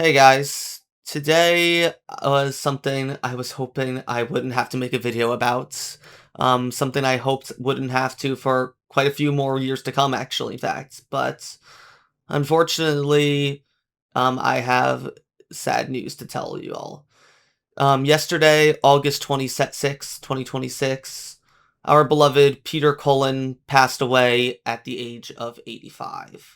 Hey guys, today was something I was hoping I wouldn't have to make a video about. Something I hoped wouldn't have to for quite a few more years to come, actually, in fact. But unfortunately, I have sad news to tell you all. Yesterday, August 2026, our beloved Peter Cullen passed away at the age of 85.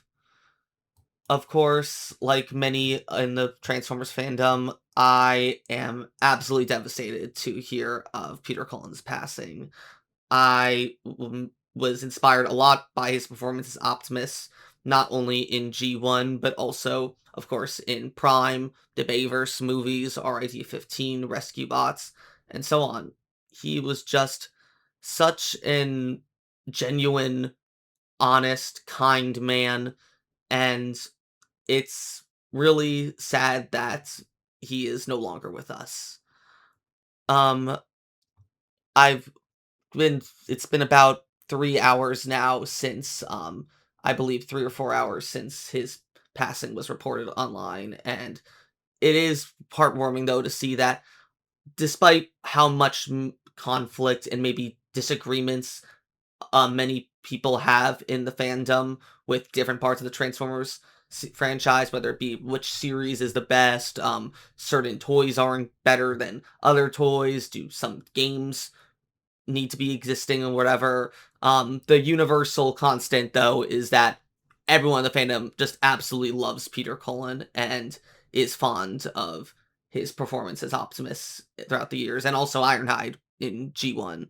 Of course, like many in the Transformers fandom, I am absolutely devastated to hear of Peter Cullen's passing. Was inspired a lot by his performance as Optimus, not only in G1, but also, of course, in Prime, the Bayverse movies, RID-15, Rescue Bots, and so on. He was just such an genuine, honest, kind man, and it's really sad that he is no longer with us. Um, I've it's been about 3 hours now since, I believe 3 or 4 hours since his passing was reported online, and it is heartwarming, though, to see that despite how much conflict and maybe disagreements many people have in the fandom with different parts of the Transformers franchise, whether it be which series is the best, certain toys aren't better than other toys, do some games need to be existing or whatever. The universal constant, though, is that everyone in the fandom just absolutely loves Peter Cullen and is fond of his performance as Optimus throughout the years, and also Ironhide in G1.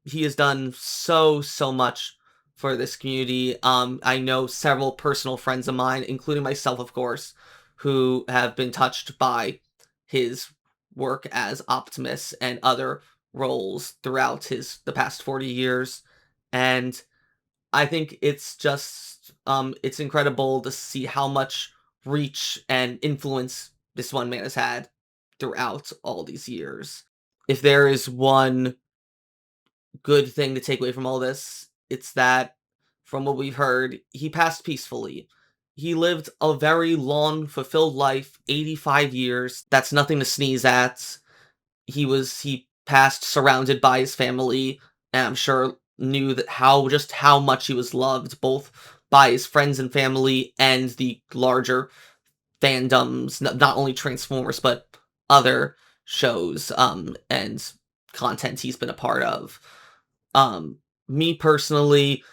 He has done so much for this community. I know several personal friends of mine, including myself, of course, who have been touched by his work as Optimus and other roles throughout the past 40 years. And I think it's just it's incredible to see how much reach and influence this one man has had throughout all these years. If there is one good thing to take away from all this, it's that, from what we've heard, he passed peacefully. He lived a very long, fulfilled life, 85 years. That's nothing to sneeze at. He passed surrounded by his family, and I'm sure knew that how much he was loved, both by his friends and family and the larger fandoms, not only Transformers, but other shows, and content he's been a part of. Me personally,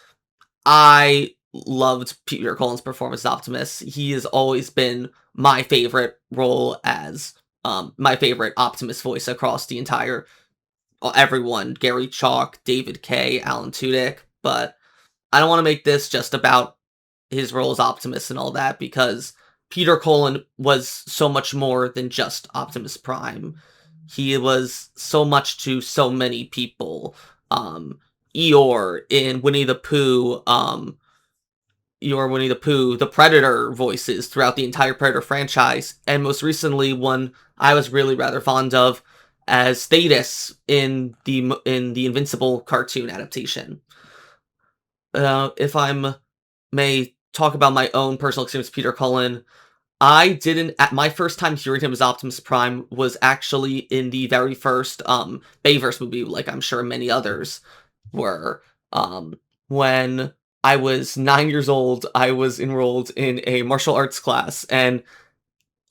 I loved Peter Cullen's performance as Optimus. He has always been my favorite role as my favorite Optimus voice across the entire everyone. Gary Chalk, David Kay, Alan Tudyk. But I don't want to make this just about his role as Optimus and all that, because Peter Cullen was so much more than just Optimus Prime. He was so much to so many people. Eeyore in Winnie the Pooh, the Predator voices throughout the entire Predator franchise, and most recently one I was really rather fond of as Thetis in the Invincible cartoon adaptation. If I'm may talk about my own personal experience with Peter Cullen, I didn't at my first time hearing him as Optimus Prime was actually in the very first Bayverse movie, like I'm sure many others were. When I was 9 years old, I was enrolled in a martial arts class, and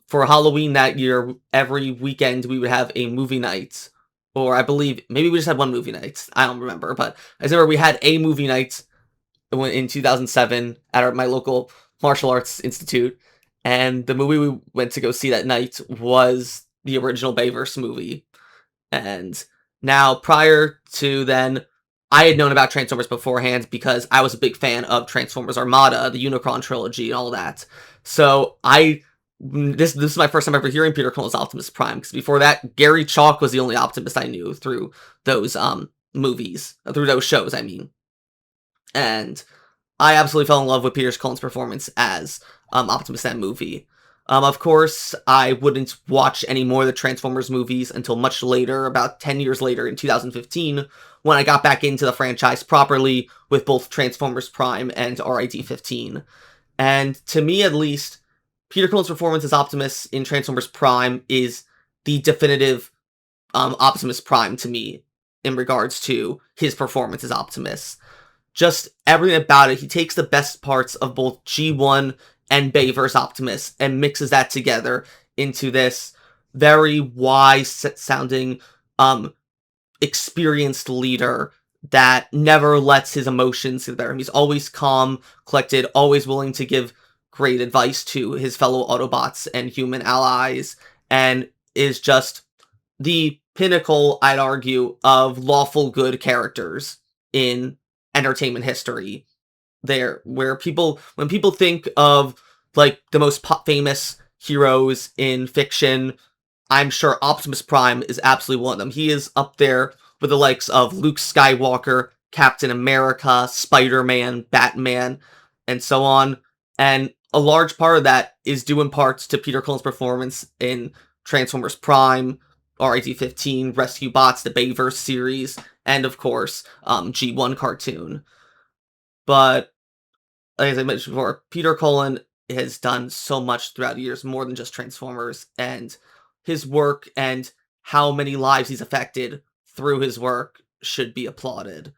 for Halloween that year, every weekend we would have a movie night. Or I believe maybe we just had one movie night. I don't remember, but I remember we had a movie night in 2007 at my local martial arts institute, and the movie we went to go see that night was the original Bayverse movie. And now, prior to then, I had known about Transformers beforehand because I was a big fan of Transformers Armada, the Unicron trilogy, and all that. So this is my first time ever hearing Peter Cullen's Optimus Prime, because before that, Gary Chalk was the only Optimus I knew through those through those shows, I mean. And I absolutely fell in love with Peter Cullen's performance as Optimus in that movie. Of course, I wouldn't watch any more of the Transformers movies until much later, about 10 years later in 2015, when I got back into the franchise properly with both Transformers Prime and RID-15. And to me, at least, Peter Cullen's performance as Optimus in Transformers Prime is the definitive Optimus Prime to me in regards to his performance as Optimus. Just everything about it, he takes the best parts of both G1 and Bayverse Optimus and mixes that together into this very wise sounding, experienced leader that never lets his emotions get there. He's always calm, collected, always willing to give great advice to his fellow Autobots and human allies, and is just the pinnacle, I'd argue, of lawful good characters in entertainment history. There, where when people think of like the most famous heroes in fiction, I'm sure Optimus Prime is absolutely one of them. He is up there with the likes of Luke Skywalker, Captain America, Spider-Man, Batman, and so on. And a large part of that is due in parts to Peter Cullen's performance in Transformers Prime, RIT-15, Rescue Bots, the Bayverse series, and of course, G1 cartoon. But as I mentioned before, Peter Cullen has done so much throughout the years, more than just Transformers, and his work and how many lives he's affected through his work should be applauded.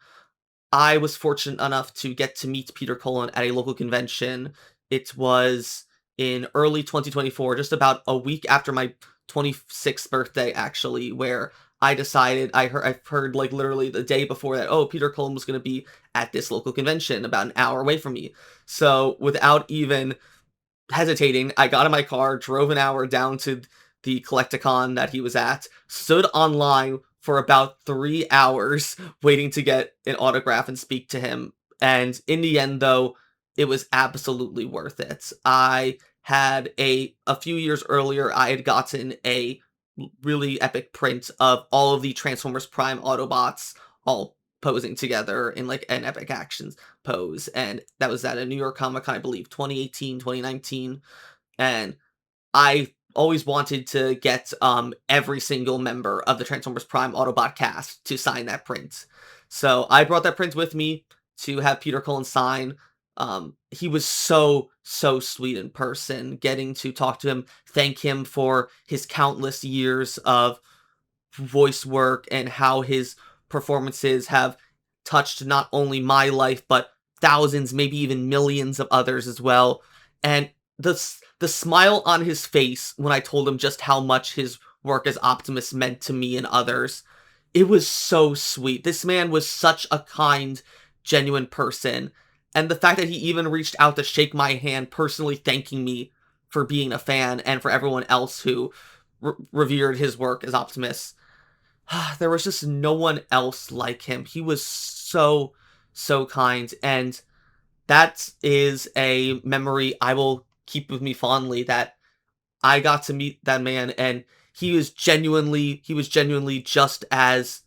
I was fortunate enough to get to meet Peter Cullen at a local convention. It was in early 2024, just about a week after my 26th birthday, actually, where I've heard like literally the day before that, oh, Peter Cullen was going to be at this local convention about an hour away from me. So without even hesitating, I got in my car, drove an hour down to the Collecticon that he was at, stood online for about 3 hours waiting to get an autograph and speak to him. And in the end, though, it was absolutely worth it. I had a few years earlier, I had gotten a really epic print of all of the Transformers Prime Autobots all posing together in like an epic actions pose, and that was at a New York Comic Con, I believe 2018, 2019. And I always wanted to get every single member of the Transformers Prime Autobot cast to sign that print. So I brought that print with me to have Peter Cullen sign. He was so sweet in person, getting to talk to him, thank him for his countless years of voice work and how his performances have touched not only my life, but thousands, maybe even millions of others as well. And the smile on his face when I told him just how much his work as Optimus meant to me and others, it was so sweet. This man was such a kind, genuine person. And the fact that he even reached out to shake my hand, personally thanking me for being a fan and for everyone else who revered his work as Optimus, there was just no one else like him. He was so kind, and that is a memory I will keep with me fondly, that I got to meet that man, and he was genuinely just as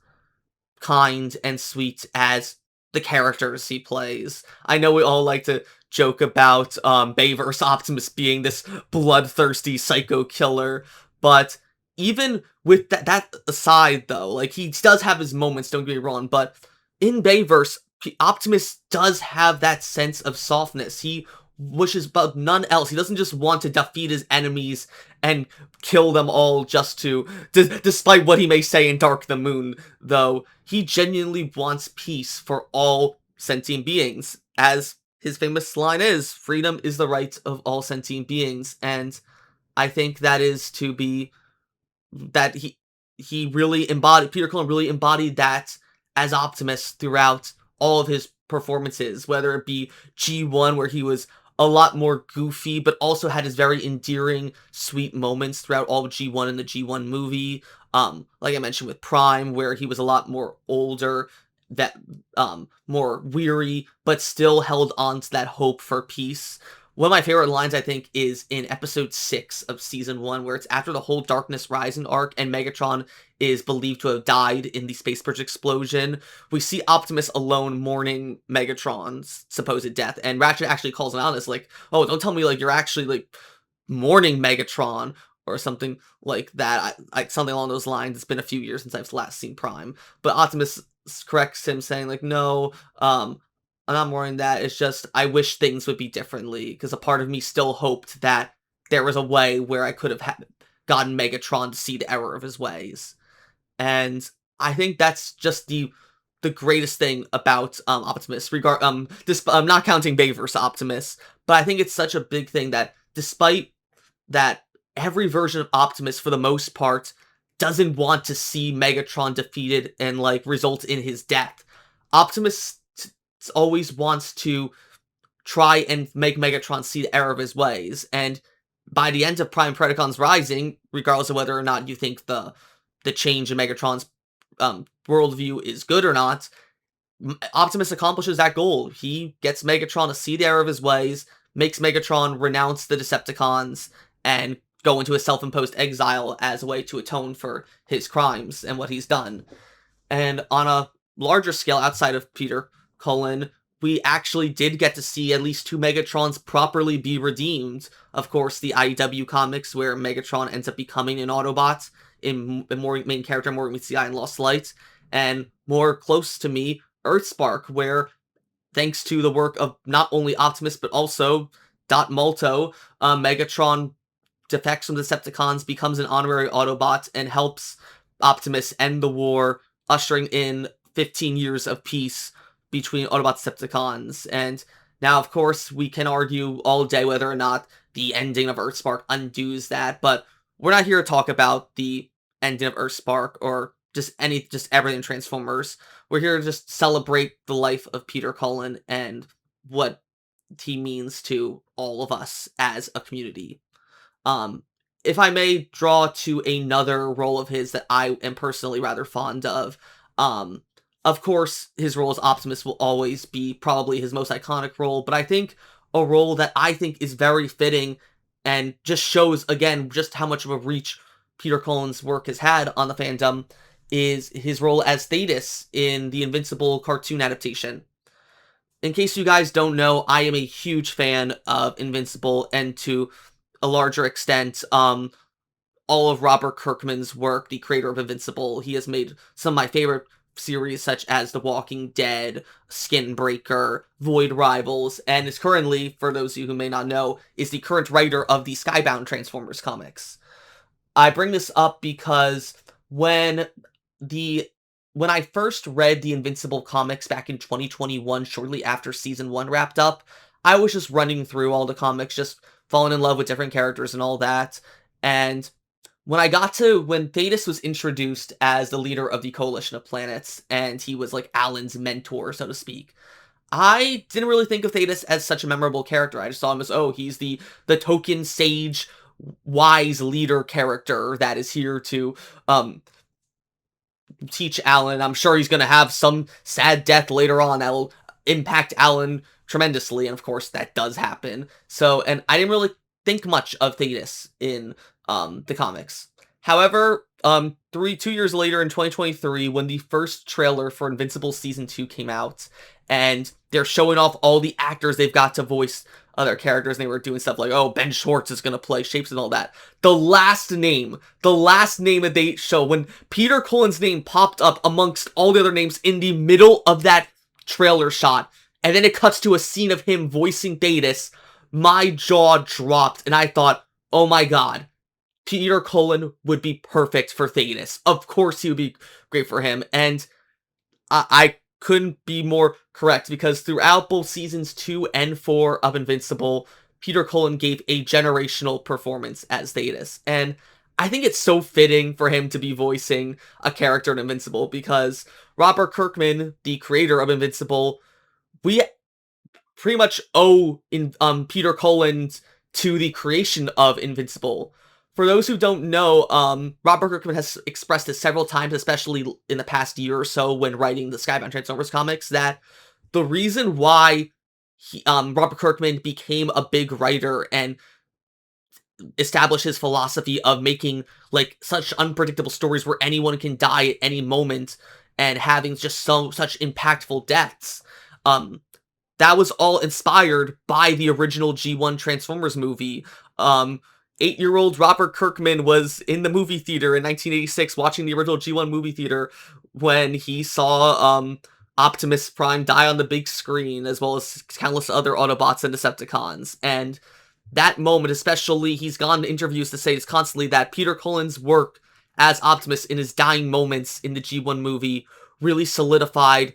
kind and sweet as the characters he plays. I know we all like to joke about Bayverse Optimus being this bloodthirsty psycho killer, but even with that aside, though, like, he does have his moments, don't get me wrong, but in Bayverse, Optimus does have that sense of softness. He wishes about none else. He doesn't just want to defeat his enemies and kill them all just to, despite what he may say in Dark the Moon, though, he genuinely wants peace for all sentient beings. As his famous line is, freedom is the right of all sentient beings, and I think that is to be, that he really embodied, Peter Cullen really embodied that as Optimus throughout all of his performances, whether it be G1, where he was a lot more goofy, but also had his very endearing, sweet moments throughout all of G1 and the G1 movie. Like I mentioned with Prime, where he was a lot more older, that more weary, but still held on to that hope for peace. One of my favorite lines, I think, is in episode 6 of season 1, where it's after the whole Darkness Rising arc and Megatron is believed to have died in the space bridge explosion. We see Optimus alone mourning Megatron's supposed death, and Ratchet actually calls him out as like, oh, don't tell me like you're actually like mourning Megatron or something like that. Something along those lines. It's been a few years since I've last seen Prime, but Optimus corrects him, saying like, no, I'm not mourning that. It's just I wish things would be differently, because a part of me still hoped that there was a way where I could have gotten Megatron to see the error of his ways. And I think that's just the greatest thing about Optimus, not counting Bayverse Optimus, but I think it's such a big thing that despite that, every version of Optimus, for the most part, doesn't want to see Megatron defeated and, like, result in his death. Optimus always wants to try and make Megatron see the error of his ways, and by the end of Prime Predacons Rising, regardless of whether or not you think the change in Megatron's worldview is good or not, Optimus accomplishes that goal. He gets Megatron to see the error of his ways, makes Megatron renounce the Decepticons, and go into a self-imposed exile as a way to atone for his crimes and what he's done. And on a larger scale, outside of Peter Cullen, we actually did get to see at least 2 Megatrons properly be redeemed. Of course, the IDW comics, where Megatron ends up becoming an Autobot in more main character Morgan Meets the Eye and Lost Light, and more close to me, Earthspark, where thanks to the work of not only Optimus but also Dot Malto, Megatron defects from the Decepticons, becomes an honorary Autobot, and helps Optimus end the war, ushering in 15 years of peace between Autobots and Decepticons. And now, of course, we can argue all day whether or not the ending of Earthspark undoes that, but we're not here to talk about the ending of Earthspark or just everything in Transformers. We're here to just celebrate the life of Peter Cullen and what he means to all of us as a community. If I may draw to another role of his that I am personally rather fond of course, his role as Optimus will always be probably his most iconic role, but I think a role that I think is very fitting and just shows, again, just how much of a reach Peter Cullen's work has had on the fandom is his role as Thetis in the Invincible cartoon adaptation. In case you guys don't know, I am a huge fan of Invincible, and to a larger extent, all of Robert Kirkman's work, the creator of Invincible. He has made some of my favorite series, such as The Walking Dead, Skinbreaker, Void Rivals, and is currently, for those of you who may not know, is the current writer of the Skybound Transformers comics. I bring this up because when I first read the Invincible comics back in 2021, shortly after Season 1 wrapped up, I was just running through all the comics, just falling in love with different characters and all that, and when Thetis was introduced as the leader of the Coalition of Planets, and he was like Alan's mentor, so to speak, I didn't really think of Thetis as such a memorable character. I just saw him as, oh, he's the token sage, wise leader character that is here to teach Alan. I'm sure he's going to have some sad death later on that will impact Alan tremendously, and of course that does happen. So, and I didn't really think much of Thetis in the comics. However, 2 years later in 2023, when the first trailer for Invincible Season 2 came out, and they're showing off all the actors they've got to voice other characters, and they were doing stuff like, oh, Ben Schwartz is gonna play Shapes and all that. The last name that they show, when Peter Cullen's name popped up amongst all the other names in the middle of that trailer shot, and then it cuts to a scene of him voicing Thetis, my jaw dropped, and I thought, oh my god, Peter Cullen would be perfect for Thetis. Of course he would be great for him, and I couldn't be more correct, because throughout both seasons 2 and 4 of Invincible, Peter Cullen gave a generational performance as Thetis, and I think it's so fitting for him to be voicing a character in Invincible, because Robert Kirkman, the creator of Invincible, we pretty much owe Peter Cullen to the creation of Invincible. For those who don't know, Robert Kirkman has expressed this several times, especially in the past year or so when writing the Skybound Transformers comics, that the reason why Robert Kirkman became a big writer and established his philosophy of making like such unpredictable stories where anyone can die at any moment and having just such impactful deaths, that was all inspired by the original G1 Transformers movie. 8-year-old Robert Kirkman was in the movie theater in 1986 watching the original G1 movie theater when he saw Optimus Prime die on the big screen, as well as countless other Autobots and Decepticons. And that moment, especially, he's gone to interviews to say this constantly, that Peter Cullen's work as Optimus in his dying moments in the G1 movie really solidified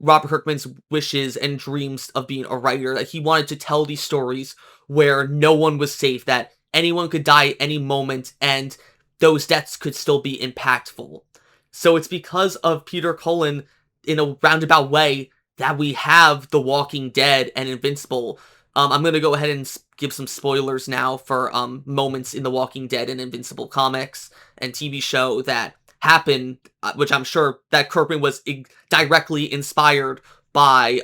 Robert Kirkman's wishes and dreams of being a writer, that he wanted to tell these stories where no one was safe, that anyone could die at any moment, and those deaths could still be impactful. So it's because of Peter Cullen, in a roundabout way, that we have The Walking Dead and Invincible. I'm going to go ahead and give some spoilers now for moments in The Walking Dead and Invincible comics and TV show that happened, which I'm sure that Kirkman was directly inspired by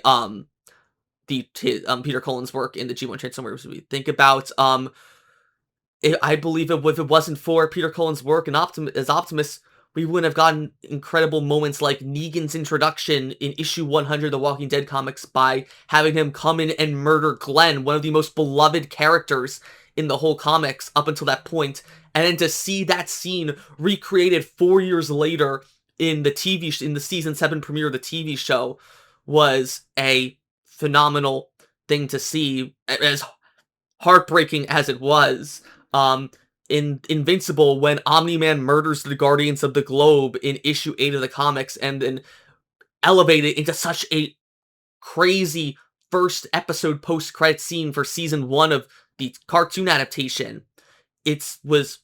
Peter Cullen's work in the G1 Transformers movie. Think about I believe if it wasn't for Peter Cullen's work and as Optimus, we wouldn't have gotten incredible moments like Negan's introduction in issue 100 of the Walking Dead comics by having him come in and murder Glenn, one of the most beloved characters in the whole comics up until that point. And then to see that scene recreated 4 years later in the season 7 premiere of the TV show was a phenomenal thing to see, as heartbreaking as it was. In Invincible, when Omni-Man murders the Guardians of the Globe in issue 8 of the comics and then elevated into such a crazy first episode post-credit scene for season 1 of the cartoon adaptation, it sets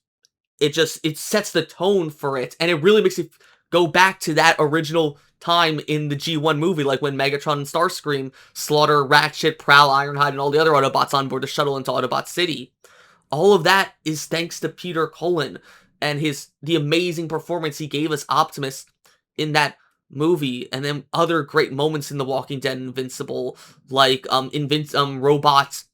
the tone for it, and it really makes you go back to that original time in the G1 movie, like when Megatron and Starscream slaughter Ratchet, Prowl, Ironhide, and all the other Autobots on board the shuttle into Autobot City. All of that is thanks to Peter Cullen and the amazing performance he gave as Optimus in that movie, and then other great moments in The Walking Dead and Invincible, like Robot's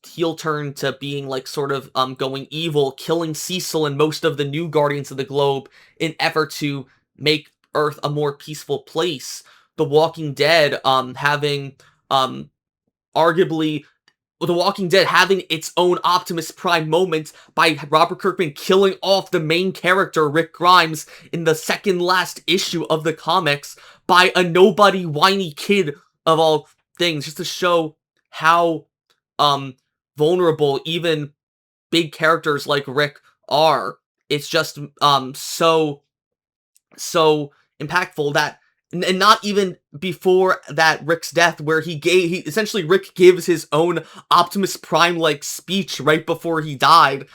heel turn to being like sort of going evil, killing Cecil and most of the new Guardians of the Globe in effort to make Earth a more peaceful place. The Walking Dead having arguably The Walking Dead having its own Optimus Prime moment by Robert Kirkman killing off the main character, Rick Grimes, in the second last issue of the comics by a nobody whiny kid of all things, just to show how vulnerable even big characters like Rick are. It's just so impactful that, and not even before that Rick's death, where essentially Rick gives his own Optimus Prime like speech right before he died,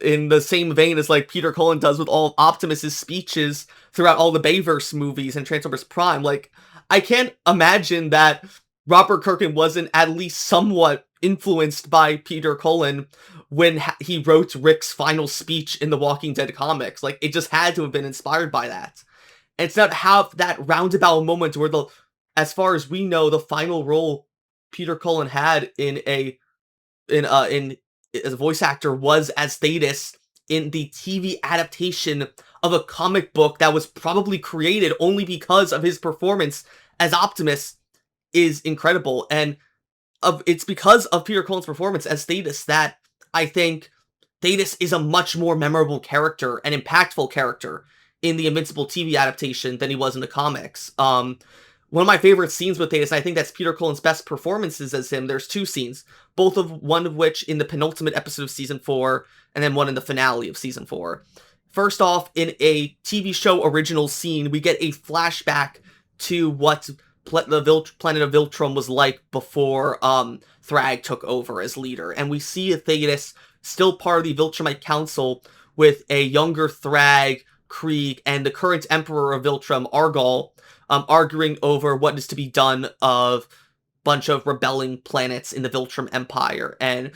in the same vein as like Peter Cullen does with all of Optimus's speeches throughout all the Bayverse movies and Transformers Prime. Like, I can't imagine that Robert Kirkman wasn't at least somewhat influenced by Peter Cullen when he wrote Rick's final speech in the Walking Dead comics. Like, it just had to have been inspired by that. And it's not how that roundabout moment where as far as we know, the final role Peter Cullen had as a voice actor was as Thetis in the TV adaptation of a comic book that was probably created only because of his performance as Optimus, is incredible. And it's because of Peter Cullen's performance as Thetis that I think Thetis is a much more memorable character and impactful character in the Invincible TV adaptation than he was in the comics. One of my favorite scenes with Thetis, and I think that's Peter Cullen's best performances as him, there's two scenes, one of which in the penultimate episode of season 4, and then one in the finale of season 4. First off, in a TV show original scene, we get a flashback to what the planet of Viltrum was like before Thrag took over as leader, and we see Thetis still part of the Viltrumite Council with a younger Thrag, Krieg, and the current Emperor of Viltrum, Argol, arguing over what is to be done of bunch of rebelling planets in the Viltrum Empire. And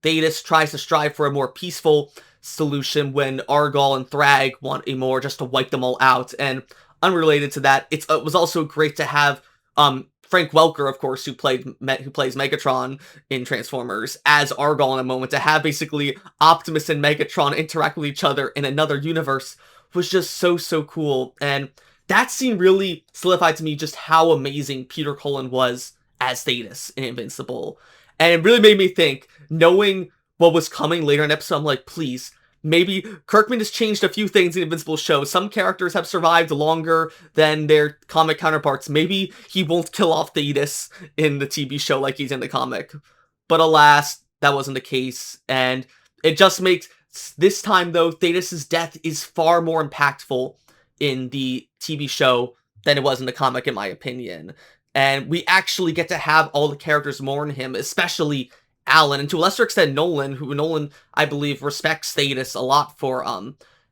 Thetis tries to strive for a more peaceful solution when Argol and Thrag want a more just to wipe them all out. And unrelated to that, it was also great to have Frank Welker, of course, who plays Megatron in Transformers, as Argol in a moment, to have basically Optimus and Megatron interact with each other in another universe was just so cool. And that scene really solidified to me just how amazing Peter Cullen was as Thetis in Invincible. And it really made me think, knowing what was coming later in the episode, I'm like, please, maybe Kirkman has changed a few things in the Invincible show. Some characters have survived longer than their comic counterparts. Maybe he won't kill off Thetis in the TV show like he's in the comic. But alas, that wasn't the case, and it just makes this time though, Thetis' death is far more impactful in the TV show than it was in the comic, in my opinion. And we actually get to have all the characters mourn him, especially Alan, and to a lesser extent Nolan, who Nolan, I believe, respects Thetis a lot for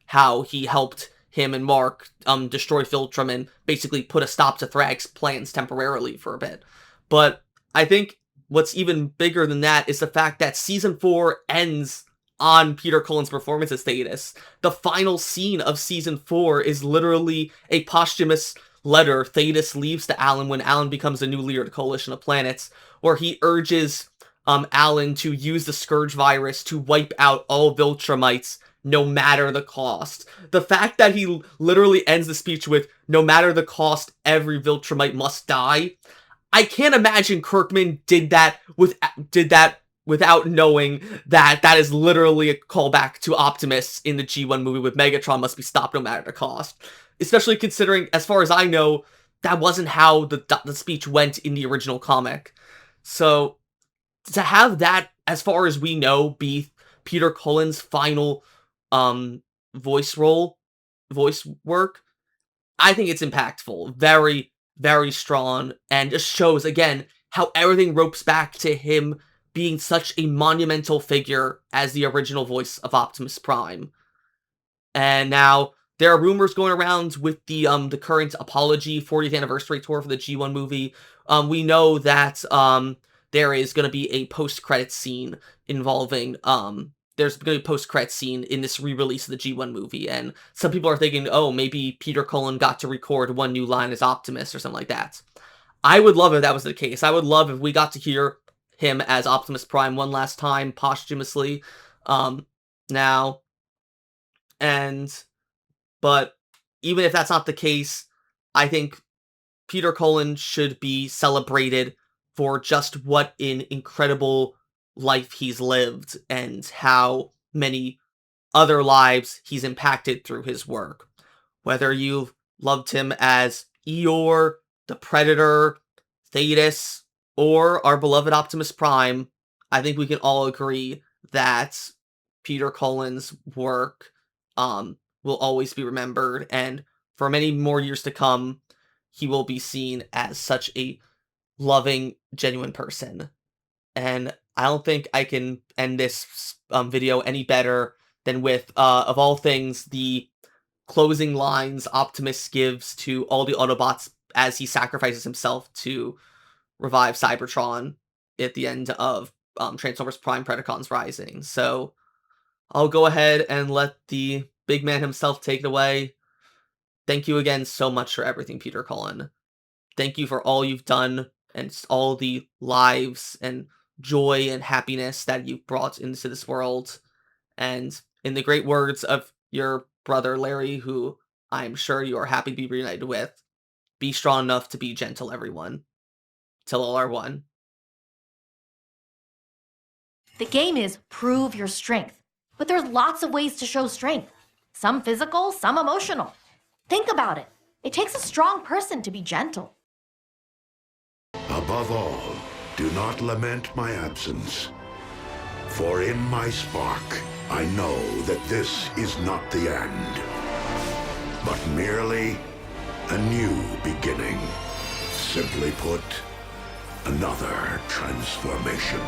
how he helped him and Mark destroy Philtrum and basically put a stop to Thrag's plans temporarily for a bit. But I think what's even bigger than that is the fact that Season 4 ends on Peter Cullen's performance as Thetis. The final scene of Season 4 is literally a posthumous letter Thetis leaves to Alan when Alan becomes the new leader of the Coalition of Planets, where he urges Alan to use the Scourge virus to wipe out all Viltrumites, no matter the cost. The fact that he literally ends the speech with, "No matter the cost, every Viltrumite must die," I can't imagine Kirkman did that without knowing that that is literally a callback to Optimus in the G1 movie with Megatron must be stopped no matter the cost. Especially considering, as far as I know, that wasn't how the speech went in the original comic. So to have that, as far as we know, be Peter Cullen's final voice work, I think it's impactful. Very, very strong, and just shows, again, how everything ropes back to him being such a monumental figure as the original voice of Optimus Prime. And now, there are rumors going around with the current Apology 40th anniversary tour for the G1 movie. We know that there is going to be a post-credits scene involving there's going to be a post-credits scene in this re-release of the G1 movie, and some people are thinking, oh, maybe Peter Cullen got to record one new line as Optimus or something like that. I would love if that was the case. I would love if we got to hear him as Optimus Prime one last time, posthumously, now, but even if that's not the case, I think Peter Cullen should be celebrated for just what an incredible life he's lived and how many other lives he's impacted through his work. Whether you loved him as Eeyore, the Predator, Thetis, or our beloved Optimus Prime, I think we can all agree that Peter Cullen's work will always be remembered, and for many more years to come, he will be seen as such a loving, genuine person. And I don't think I can end this video any better than with, of all things, the closing lines Optimus gives to all the Autobots as he sacrifices himself to revive Cybertron at the end of Transformers Prime Predacons Rising. So I'll go ahead and let the big man himself take it away. Thank you again so much for everything, Peter Cullen. Thank you for all you've done and all the lives and joy and happiness that you've brought into this world. And in the great words of your brother Larry, who I'm sure you are happy to be reunited with, be strong enough to be gentle, everyone. Till all are one. The game is prove your strength, but there's lots of ways to show strength. Some physical, some emotional. Think about it. It takes a strong person to be gentle. Above all, do not lament my absence. For in my spark, I know that this is not the end, but merely a new beginning. Simply put, another transformation.